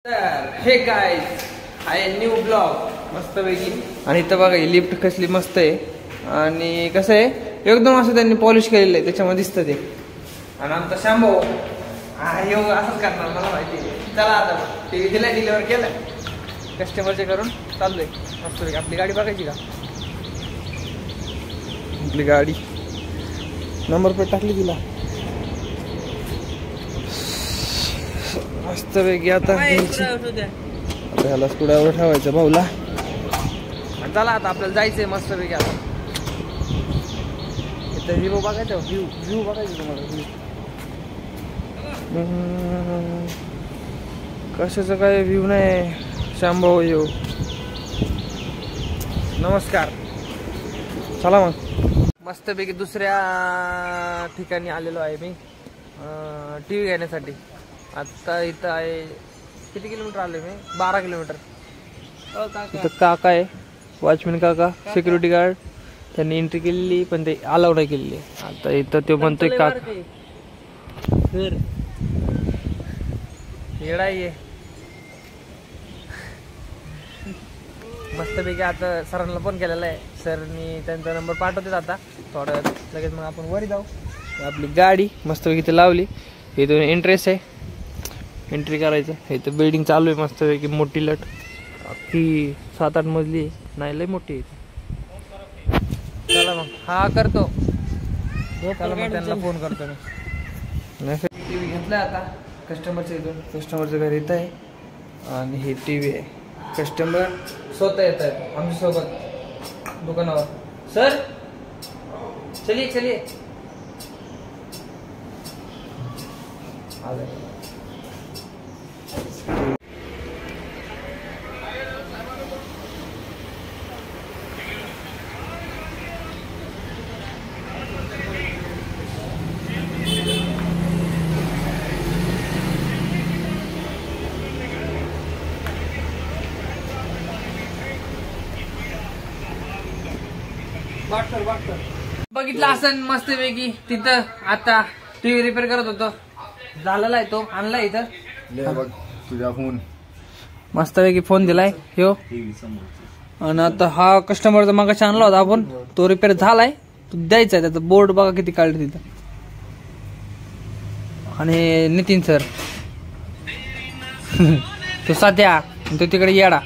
तर hey guys आहे new blog मस्त पैकी. आणि इथं बघा ही लिफ्ट कसली मस्त आहे आणि कसं आहे एकदम असं त्यांनी पॉलिश केलेलं आहे त्याच्यामध्ये दिसतं ते. आणि आमचा शांभो येऊ असंच करणार मला माहिती आहे. चला आता टीव्ही दिला डिलिव्हर केलं कस्टमरचे करून चाललोय मस्त पैकी. आपली गाडी बघायची का? आपली गाडी नंबर प्लेट टाकली तिला मस्त पैकी. आता ह्याला स्कुड्यावर ठेवायचं भाऊला. चला आता आपल्याला जायचंय मस्त पैकी. आता इथं व्ह्यू बघायचं व्ह्यू बघायचं तुम्हाला कशाचं काय व्ह्यू नाही. शांभाऊ येऊ नमस्कार. चला मग मस्तपैकी दुसऱ्या ठिकाणी आलेलो आहे मी टी व्ही घेण्यासाठी. आता इथं आहे किती किलोमीटर आलोय मी? 12 किलोमीटर. इथं काका आहे वॉचमॅन काका सिक्युरिटी गार्ड. त्यांनी एंट्री केलेली पण ते अलाउ नाही केलेली. आता इथं तो म्हणतोय काका येडा आहे मस्तपैकी. आता सरांना फोन केलेला आहे. सरनी त्यांचा नंबर पाठवते आता थोडं लगेच. मग आपण वरी जाऊ. आपली गाडी मस्तपैकी इथे लावली. इथून इंटरेस्ट आहे एंट्री करायचं. इथं बिल्डिंग चालू आहे मस्तपैकी मोठी लट की 7-8 मजली आहे. नाही लय मोठी आहे. चला मग हा करतो. चला मग त्यांना फोन करतो मी. टी व्ही घेतला आता कस्टमरचं. इथून कस्टमरचं घर येत आहे आणि हे टी व्ही आहे. कस्टमर स्वतः येत आहेत आमच्यासोबत दुकानावर. सर चलिए चलिए. बघितलं असं मस्त पैकी तिथं. आता टीव्ही रिपेअर करत होतो. झालेला आहे तो आणलाय इथं. तुझा फोन मस्त पैकी फोन दिलाय ह्यो. आणि आता हा कस्टमरचा मागाशी आणला होता आपण तो रिपेअर झालाय. तो द्यायचा आहे. त्याचा बोर्ड बघा किती काढले तिथं. आणि नितीन सर तो सध्या तो तिकडे येडा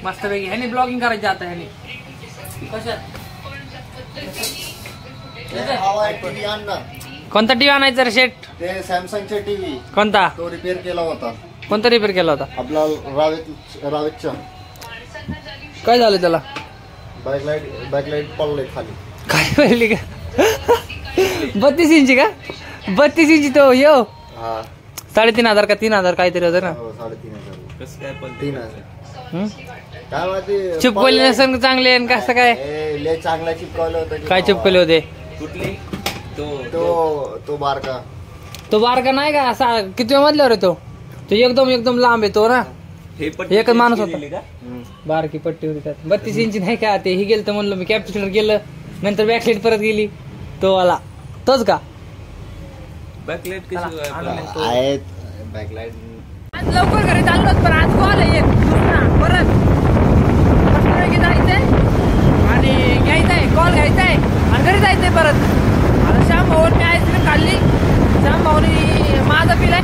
मस्त पैकी. ह्याने ब्लॉगिंग करायची आता. ह्याने कोणता टीव्ही आणायचा रे शेट? ते सॅमसंगचा टीव्ही. कोणता? तो रिपेअर केला होता. कोणता रिपेअर केला होता? आपला रावेतचा. काय झालं त्याला? बॅकलाइट पडले खाली. काय पडली का? 32 इंची का? 32 इंची तो यो 3,500 का 3,000 काहीतरी होतं ना. 3,500. कसं काय पण 3,000 काय माहिती. चिपकवले नसेल चांगले आणि कसं काय लय चांगला चिपकवलं होतं. काय चिपकवले होते? कुठली? तो बारका. तो बारका नाही का असा किती मधल्यावर आहे तो एकदम लांब येतो ना. एकच माणूस होता. बारकी पट्टी होती त्यात. 32 इंची नाही का ते. हे गेलं तर म्हणलं मी कॅप्च्युलर गेलं नंतर बॅकलाइट परत गेली. तो वाला तोच का? बॅकलाइट कशी आहेत बॅकलाइट. आज लवकर घरी चाललो पण आज कॉल आहे परत जायचंय आणि घ्यायचंय कॉल घ्यायचाय आणि घरी जायचंय परत. आता श्याम भाऊनी आईस्क्रीम खाल्ली. श्याम भाऊनी माझा पिलाय.